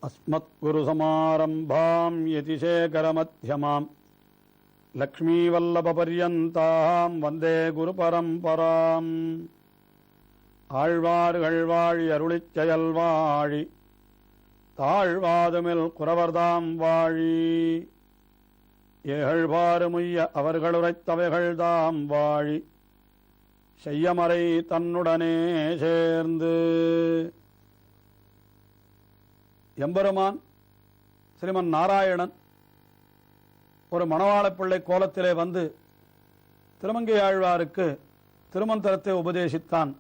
அஸ்மத்குருசமாரம்பாம் யதிசேகரமத்யமாம் லக்ஷ்மீவல்லபபர்யந்தாம் வந்தே குருபரம்பராம். ஆழ்வார்கள் வாழி அருளிச் செயல் வாழி தாழ்வாதுமில் குறவர்தாம் வாழி ஏகழ்வாறுமுய்ய அவர்களுரைத்தவைகள்தாம் வாழி செய்யமறை தன்னுடனே சேர்ந்து. எம்பெருமான் ஸ்ரீமன் நாராயணன் ஒரு மணவாளப்பிள்ளை கோலத்திலே வந்து திருமங்கையாழ்வாருக்கு திருமந்திரத்தை உபதேசித்தான்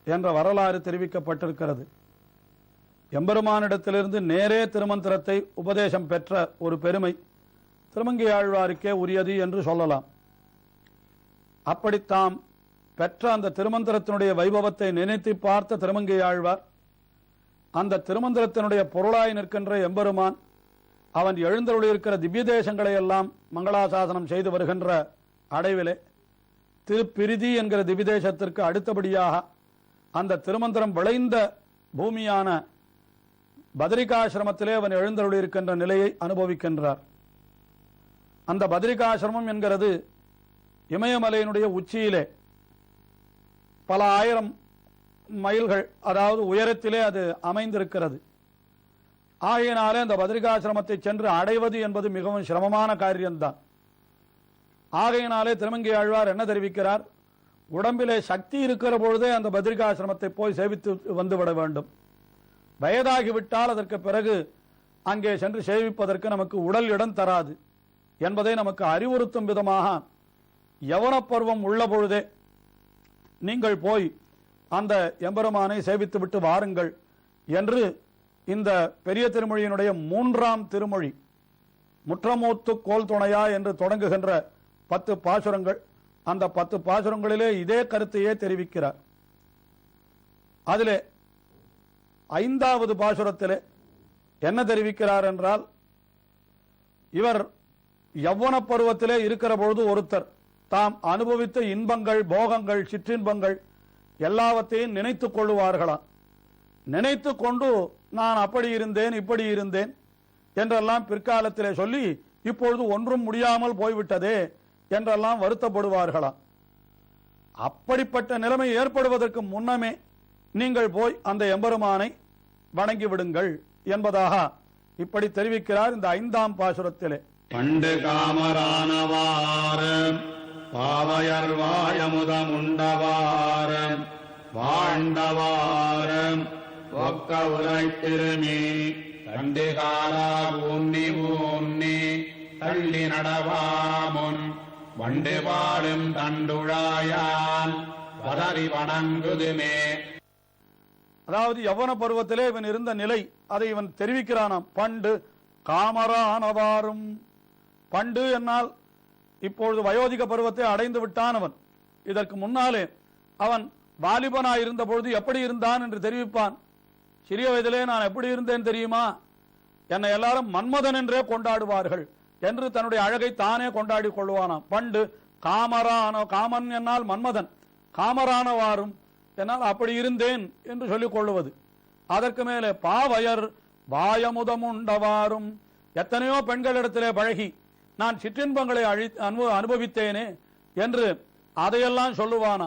என்ற வரலாறு தெரிவிக்கப்பட்டிருக்கிறது. எம்பெருமானிடத்திலிருந்து நேரே திருமந்திரத்தை உபதேசம் பெற்ற ஒரு பெருமை திருமங்கையாழ்வாருக்கே உரியது என்று சொல்லலாம். அப்படித்தாம் பெற்ற அந்த திருமந்திரத்தினுடைய வைபவத்தை நினைத்து பார்த்த திருமங்கையாழ்வார் அந்த திருமந்திரத்தினுடைய பொருளாய் நிற்கின்ற எம்பெருமான் அவன் எழுந்தருளியிருக்கிற திவ்ய தேசங்களை எல்லாம் மங்களாசாசனம் செய்து வருகின்ற அடைவிலே திருப்பிரிதி என்கிற திவ்ய தேசத்திற்கு அடுத்தபடியாக அந்த திருமந்திரம் விளைந்த பூமியான பத்ரிகாசிரமத்திலே அவன் எழுந்தருளியிருக்கின்ற நிலையை அனுபவிக்கின்றார். அந்த பத்ரிகாசிரமம் என்கிறது இமயமலையினுடைய உச்சியிலே பல ஆயிரம் மைல்கள், அதாவது உயரத்திலே அது அமைந்திருக்கிறது. ஆகையினாலே அந்த பத்ரிகாசிரமத்தை சென்று அடைவது என்பது மிகவும் சிரமமான காரியம்தான். ஆகையினாலே திருமங்கையாழ்வார் என்ன தெரிவிக்கிறார்? உடம்பிலே சக்தி இருக்கிற பொழுதே அந்த பத்ரிகாசிரமத்தை போய் சேவித்து வந்துவிட வேண்டும். வயதாகிவிட்டால் அதற்கு பிறகு அங்கே சென்று சேவிப்பதற்கு நமக்கு உடல் இடம் தராது என்பதை நமக்கு அறிவுறுத்தும் விதமாக யவன பருவம் உள்ள பொழுதே நீங்கள் போய் அந்த எம்பெருமானை சேவித்து விட்டு வாருங்கள் என்று இந்த பெரிய திருமொழியினுடைய 3ஆம் திருமொழி முற்றமூத்து கோல் துணையா என்று தொடங்குகின்ற 10 பாசுரங்கள், அந்த 10 பாசுரங்களிலே இதே கருத்தையே தெரிவிக்கிறார். அதிலே 5வது பாசுரத்திலே என்ன தெரிவிக்கிறார் என்றால், இவர் யவ்வன பருவத்திலே இருக்கிற பொழுது ஒருத்தர் தாம் அனுபவித்த இன்பங்கள், போகங்கள், சிற்றின்பங்கள் எல்லாவற்றையும் நினைத்துக் கொள்ளுவார்களாம். நினைத்து கொண்டு நான் அப்படி இருந்தேன் இப்படி இருந்தேன் என்றெல்லாம் பிற்காலத்திலே சொல்லி இப்பொழுது ஒன்றும் முடியாமல் போய்விட்டதே என்றெல்லாம் வருத்தப்படுவார்களாம். அப்படிப்பட்ட நிலைமை ஏற்படுவதற்கு முன்னமே நீங்கள் போய் அந்த எம்பெருமானை வணங்கி விடுங்கள் என்பதாக இப்படி தெரிவிக்கிறார் இந்த 5ஆம் பாசுரத்திலே. பண்டு காமரானவாரம் பாவையர் வாயமுதமுண்டவாரம் வாழ்ந்தவாரம் ஒக்க உரைத்திருமே தண்டு காலா ஊன்னி ஊன்னி தள்ளி நடவாமுன் வண்டு பாடும் தண்டுழாயான் பதறி வணங்குதுமே. அதாவது யவ்வன பருவத்திலே இவன் இருந்த நிலை அதை இவன் தெரிவிக்கிறானாம். பண்டு காமரானவாரும், பண்டு என்னால் இப்பொழுது வயோதிக பருவத்தை அடைந்து விட்டான் அவன். இதற்கு முன்னாலே அவன் வாலிபனாய் இருந்த பொழுது எப்படி இருந்தான் என்று தெரிவிப்பான். சிறிய வயதிலே நான் எப்படி இருந்தேன் தெரியுமா, என்னை எல்லாரும் மன்மதன் என்றே கொண்டாடுவார்கள் என்று தன்னுடைய அழகை தானே கொண்டாடி கொள்வானாம். பண்டு காமரான, காமன் என்னால் மன்மதன், காமரானவாரும் என்னால் அப்படி இருந்தேன் என்று சொல்லிக் கொள்ளுவது. அதற்கு மேலே பாவையர் வாயமுதமுண்டவாரும், எத்தனையோ பெண்களிடத்திலே பழகி நான் சிற்றின்பங்களை அனுபவித்தேனே என்று அதையெல்லாம் சொல்லுவானா.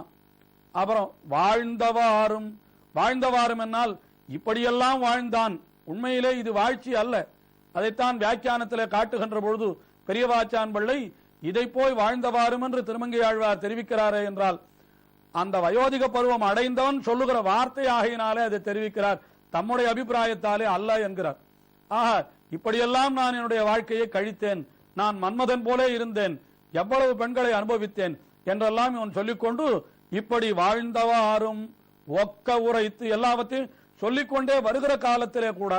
அப்புறம் வாழ்ந்தவாரும், வாழ்ந்தவாரும் என்னால் இப்படியெல்லாம் வாழ்ந்தான், உண்மையிலே இது வாழ்ச்சி அல்ல, அதைத்தான் வியாக்கியானத்திலே காட்டுகின்ற பொழுது பெரியவாச்சான் பிள்ளை இதை போய் வாழ்ந்தவாரும் என்று திருமங்கையாழ்வார் தெரிவிக்கிறாரே என்றால் அந்த வயோதிக பருவம் அடைந்தவன் சொல்லுகிற வார்த்தை ஆகையினாலே அதை தெரிவிக்கிறார், தம்முடைய அபிப்பிராயத்தாலே அல்ல என்கிறார். ஆக இப்படியெல்லாம் நான் என்னுடைய வாழ்க்கையை கழித்தேன், நான் மன்மதன் போலே இருந்தேன், எவ்வளவு பெண்களை அனுபவித்தேன் என்றெல்லாம் இவன் சொல்லிக்கொண்டு இப்படி வாழ்ந்தவாறும் ஒக்க உரைத்து எல்லாவற்றையும் சொல்லிக்கொண்டே வருகிற காலத்திலே கூட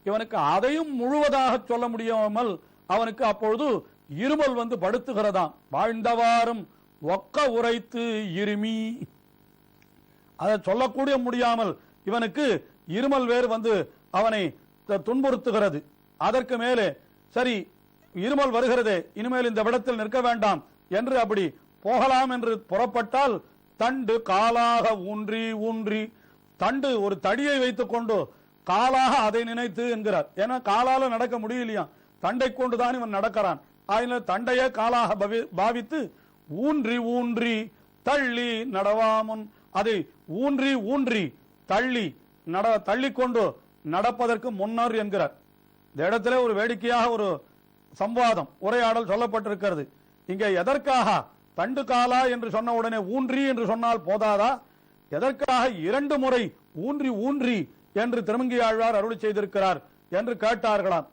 இவனுக்கு அதையும் முழுவதாக சொல்ல முடியாமல் அவனுக்கு அப்பொழுது இருமல் வந்து படுத்துகிறதாம். வாழ்ந்தவாறும் ஒக்க உரைத்து இருமி, அதை சொல்லக்கூடிய முடியாமல் இவனுக்கு இருமல் வேறு வந்து அவனை துன்புறுத்துகிறது. அதற்கு மேலே சரி இருமல் வருகிறதே, இனிமேல் இந்த விடத்தில் நிற்க வேண்டாம் என்று அப்படி போகலாம் என்று புறப்பட்டால் தண்டு காலாக ஊன்றி ஊன்றி, தண்டு ஒரு தடியை வைத்துக் கொண்டு காலாக அதை நினைத்து என்கிறார். ஏன்னா காலால நடக்க முடியலையா, தண்டை கொண்டுதான் இவன் நடக்கிறான். அதனால தண்டையே காலாக பாவித்து ஊன்றி ஊன்றி தள்ளி நடவாமுன், அதை ஊன்றி ஊன்றி தள்ளி கொண்டு நடப்பதற்கு முன்னர் என்கிறார். இந்த இடத்துல ஒரு வேடிக்கையாக ஒரு சம்வாதம் உரையாடல் சொல்லப்பட்டிருக்கிறது. இங்கே எதற்காக தண்டு காலா என்று சொன்ன உடனே ஊன்றி என்று சொன்னால் போதாதா, எதற்காக 2 முறை ஊன்றி ஊன்றி என்று திருமங்கியாழ்வார் அருளி செய்திருக்கிறார் என்று கேட்டார்களாம்.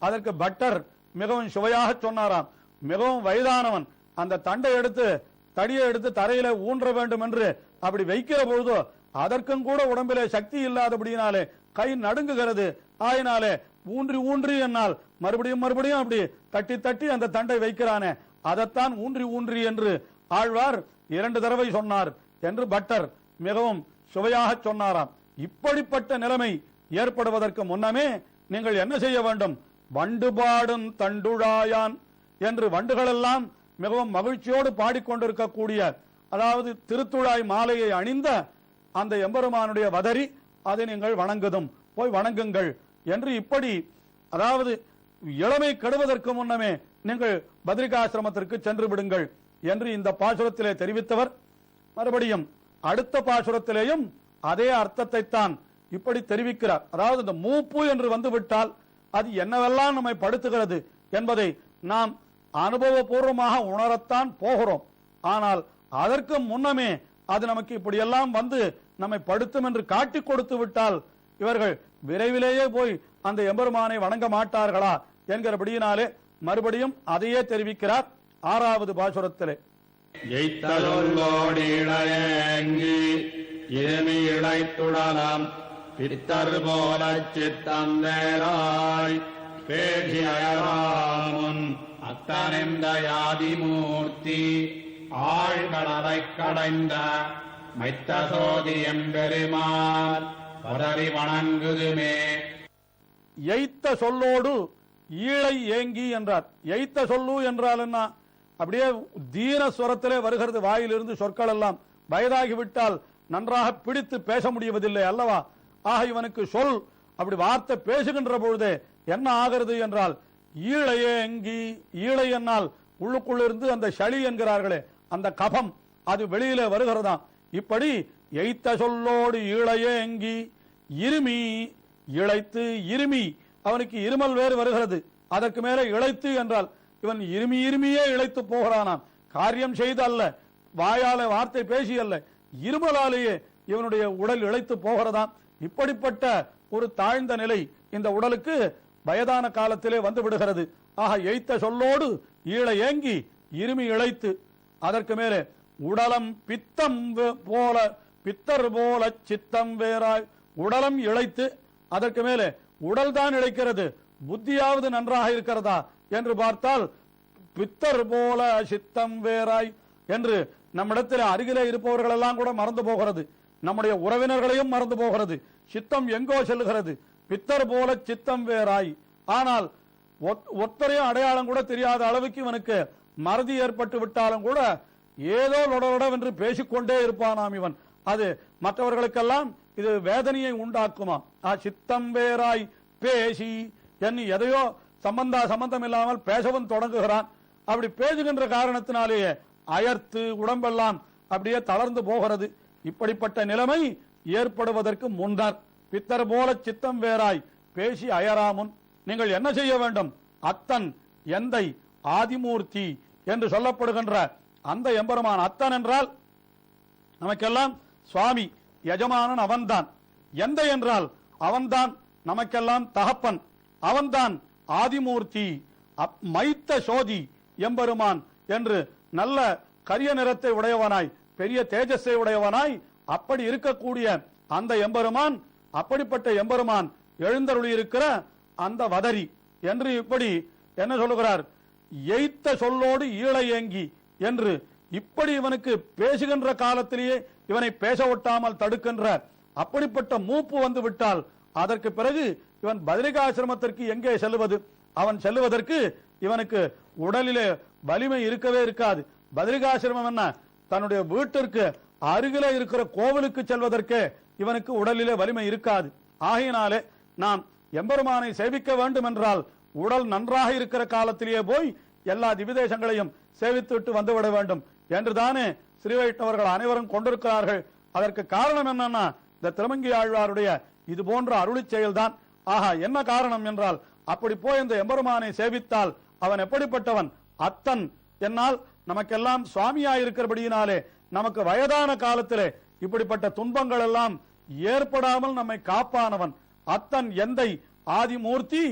அதற்கு பட்டர் மிகவும் சுவையாக சொன்னாராம். மிகவும் வயதானவன் அந்த தடியை எடுத்து தரையில ஊன்ற வேண்டும் என்று அப்படி வைக்கிற பொழுதோ அதற்கும் கூட உடம்பிலே சக்தி இல்லாதபடியினாலே கை நடுங்குகிறது. ஆயினாலே ஊன்றி ஊன்றி என்னால் மறுபடியும் அப்படி தட்டி தட்டி அந்த தண்டை வைக்கிறானே, அதைத்தான் ஊன்றி ஊன்றி என்று ஆழ்வார் 2 தடவை சொன்னார் என்று பட்டர் மிகவும் சுவையாக சொன்னாராம். இப்படிப்பட்ட நிலைமை ஏற்படுவதற்கு முன்னமே நீங்கள் என்ன செய்ய வேண்டும்? வண்டு பாடும் தண்டுழாயான் என்று வண்டுகள் எல்லாம் மிகவும் மகிழ்ச்சியோடு பாடிக்கொண்டிருக்கக்கூடிய, அதாவது திருத்துழாய் மாலையை அணிந்த அந்த எம்பெருமானுடைய வதரி, அதை நீங்கள் போய் வணங்குங்கள் என்று இப்படி, அதாவது இளமை கெடுவதற்கு முன்னமே நீங்கள் பத்ரிகாசிரமத்திற்கு சென்று விடுங்கள் என்று இந்த பாசுரத்திலே தெரிவித்தவர் மறுபடியும் அடுத்த பாசுரத்திலேயும் அதே அர்த்தத்தை தான் இப்படி தெரிவிக்கிறார். அதாவது இந்த மூப்பு என்று வந்துவிட்டால் அது என்னவெல்லாம் நம்மை படுத்துகிறது என்பதை நாம் அனுபவபூர்வமாக உணரத்தான் போகிறோம். ஆனால் அதற்கு முன்னமே அது நமக்கு இப்படியெல்லாம் வந்து நம்மை படுத்தும் என்று காட்டி கொடுத்து விட்டால் இவர்கள் விரைவிலேயே போய் அந்த எம்பெருமானை வணங்க மாட்டார்களா என்கிறபடியினாலே மறுபடியும் அதையே தெரிவிக்கிறார் 6வது பாசுரத்திலே. இழைத்துடலாம் பித்தர் போல சித்தந்தேராய் பேசியராமுன் அத்தனெந்த யாதிமூர்த்தி ஆழ்கடலை கடைந்த மைத்த சோதி எம்பெருமான் பதறி வணங்குதுமே. எய்த்த சொல்லோடு ஈழை ஏங்கி என்றார். எய்த்த சொல்லு என்றால் என்ன? அப்படியே தீன சுரத்திலே வருகிறது. வாயிலிருந்து சொற்கள் எல்லாம் வயதாகிவிட்டால் நன்றாக பிடித்து பேச முடிவதில்லை அல்லவா? ஆக இவனுக்கு சொல் அப்படி வார்த்தை பேசுகின்ற பொழுதே என்ன ஆகிறது என்றால் ஈழையேங்கி, ஈழை என்னால் உள்ளுக்குள்ளிருந்து அந்த சளி என்கிறார்களே அந்த கபம் அது வெளியிலே வருகிறதாம். இப்படி எய்த்த சொல்லோடு ஈழையேங்கி இருமி இழைத்து, இருமி அவனுக்கு இருமல் வேறு வருகிறது, அதற்கு மேலே இழைத்து என்றால் இவன் இருமியே இழைத்து போகிறானாம். காரியம் செய்து அல்ல, வாயால வார்த்தை பேசி அல்ல, இருமலாலேயே இவனுடைய உடல் இழைத்து போகிறதாம். இப்படிப்பட்ட ஒரு தாழ்ந்த நிலை இந்த உடலுக்கு வயதான காலத்திலே வந்து விடுகிறது. ஆக எய்த்த சொல்லோடு ஈழை ஏங்கி இருமி இழைத்து, அதற்கு மேலே உடலம் பித்தம் போல பித்தர் போல சித்தம் வேறாய், உடலம் இழைத்து, அதற்கு மேலே உடல் தான் இழைக்கிறது, புத்தியாவது நன்றாக இருக்கிறதா என்று பார்த்தால் பித்தர் போல சித்தம் வேறாய் என்று நம்மிடத்தில் அருகிலே இருப்பவர்கள் எல்லாம் கூட மறந்து போகிறது, நம்முடைய உறவினர்களையும் மறந்து போகிறது, சித்தம் எங்கோ செல்லுகிறது. பித்தர் போல சித்தம் வேறாய், ஆனால் ஒத்தரையும் அடையாளம் கூட தெரியாத அளவுக்கு இவனுக்கு மறதி ஏற்பட்டு விட்டாலும் கூட ஏதோ லொடலொடவென்று பேசிக்கொண்டே இருப்பானாம் இவன். அது மற்றவர்களுக்கெல்லாம் இது வேதனையை உண்டாக்குமா. சித்தம் வேறாய் பேசி என்ன எதையோ சம்பந்தம் இல்லாமல் பேசவும் தொடங்குகிறான். அப்படி பேசுகின்ற காரணத்தினாலேயே அயர்த்து உடம்பெல்லாம் அப்படியே தளர்ந்து போகிறது. இப்படிப்பட்ட நிலைமை ஏற்படுவதற்கு முன்னர் பித்தர் போல சித்தம் வேறாய் பேசி அயராமுன் நீங்கள் என்ன செய்ய வேண்டும்? அத்தன் எந்தை ஆதிமூர்த்தி என்று சொல்லப்படுகின்ற அந்த எம்பெருமான், அத்தன் என்றால் நமக்கெல்லாம் சுவாமி எஜமானன் அவன்தான், எந்தை என்றால் அவன்தான் நமக்கெல்லாம் தகப்பன், அவன்தான் ஆதிமூர்த்தி, மைத்த சோதி எம்பெருமான் என்று நல்ல கரிய நிறத்தை உடையவனாய் பெரிய தேஜஸை உடையவனாய் அப்படி இருக்கக்கூடிய அந்த எம்பெருமான், அப்படிப்பட்ட எம்பெருமான் எழுந்தருளி இருக்கிற அந்த வதரி என்று இப்படி என்ன சொல்லுகிறார்? எய்த்த சொல்லோடு ஈழை ஏங்கி என்று இப்படி இவனுக்கு பேசுகின்ற காலத்திலேயே இவனை பேச ஒட்டாமல் தடுக்கின்ற அப்படிப்பட்ட மூப்பு வந்து விட்டால் அதற்கு பிறகு இவன் பத்ரிகாசிரமத்திற்கு எங்கே செல்லுவது? அவன் செல்லுவதற்கு இவனுக்கு உடலிலே வலிமை இருக்கவே இருக்காது. பத்ரிகாசிரமம் என்ன, தன்னுடைய வீட்டிற்கு அருகிலே இருக்கிற கோவிலுக்கு செல்வதற்கு இவனுக்கு உடலிலே வலிமை இருக்காது. ஆகையினாலே நாம் எம்பெருமானை சேவிக்க வேண்டும் என்றால் உடல் நன்றாக இருக்கிற காலத்திலேயே போய் எல்லா திவிதேசங்களையும் சேவித்துவிட்டு வந்துவிட வேண்டும் என்றுதானே ஸ்ரீ வைஷ்ணவர்கள் அனைவரும் கொண்டிருக்கிறார்கள். அதற்கு காரணம் என்னன்னா இந்த திருமங்கி ஆழ்வாருடைய இது போன்ற அருளி செயல்தான். ஆஹா, என்ன காரணம் என்றால் அப்படி போய் இந்த எம்பெருமானை சேவித்தால் அவன் எப்படிப்பட்டவன்? அத்தன் என்னால் நமக்கெல்லாம் சுவாமியாயிருக்கிறபடியினாலே நமக்கு வயதான காலத்திலே இப்படிப்பட்ட துன்பங்கள் எல்லாம் ஏற்படாமல் நம்மை காப்பானவன். அத்தன் எந்தை ஆதிமூர்த்தி,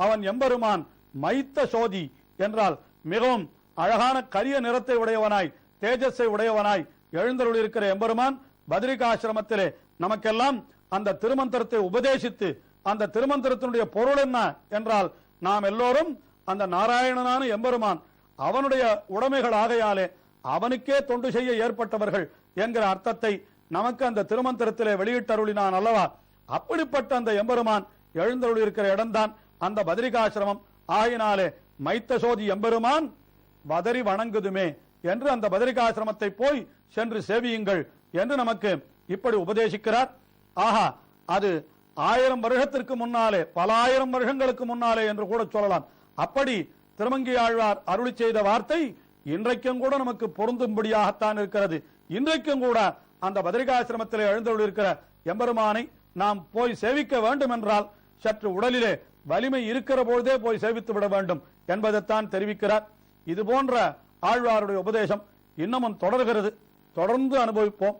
அவன் எம்பெருமான் மைத்த சோதி என்றால் மிகவும் அழகான கரிய நிறத்தை உடையவனாய் தேஜஸை உடையவனாய் எழுந்தருளிருக்கிற எம்பெருமான் பத்ரிகாசிரமத்திலே நமக்கெல்லாம் அந்த திருமந்திரத்தை உபதேசித்து, அந்த திருமந்திரத்தினுடைய பொருள் என்ன என்றால் நாம் எல்லோரும் அந்த நாராயணனான எம்பெருமான் அவனுடைய உடைமைகள் ஆகையாலே அவனுக்கே தொண்டு செய்ய ஏற்பட்டவர்கள் என்கிற அர்த்தத்தை நமக்கு அந்த திருமந்திரத்திலே வெளியிட்டருளினான் அல்லவா. அப்படிப்பட்ட அந்த எம்பெருமான் எழுந்தருளி இருக்கிற இடம்தான் அந்த பத்ரிகாசிரமம். ஆகினாலே மைத்த சோதி எம்பெருமான் வதறி வணங்குதுமே என்று அந்த பத்ரிகாசிரமத்தை போய் சென்று சேவியுங்கள் என்று நமக்கு இப்படி உபதேசிக்கிறார். ஆஹா, அது 1000 வருஷத்திற்கு முன்னாலே, பல ஆயிரம் வருஷங்களுக்கு முன்னாலே என்று கூட சொல்லலாம். அப்படி திருமங்கி ஆழ்வார் அருளி செய்த வார்த்தை இன்றைக்கும் கூட நமக்கு பொருந்தும்படியாகத்தான் இருக்கிறது. இன்றைக்கும் கூட அந்த பத்ரிகாசிரமத்திலே எழுந்தருளி இருக்கிற எம்பெருமானை நாம் போய் சேவிக்க வேண்டும் என்றால் சற்று உடலிலே வலிமை இருக்கிற பொழுதே போய் சேவித்து விட வேண்டும் என்பதைத்தான் தெரிவிக்கிறார். இது போன்ற ஆழ்வாருடைய உபதேசம் இன்னமும் தொடர்கிறது. தொடர்ந்து அனுபவிப்போம்.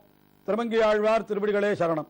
திருமங்கி ஆழ்வார் திருவடிகளே சரணம்.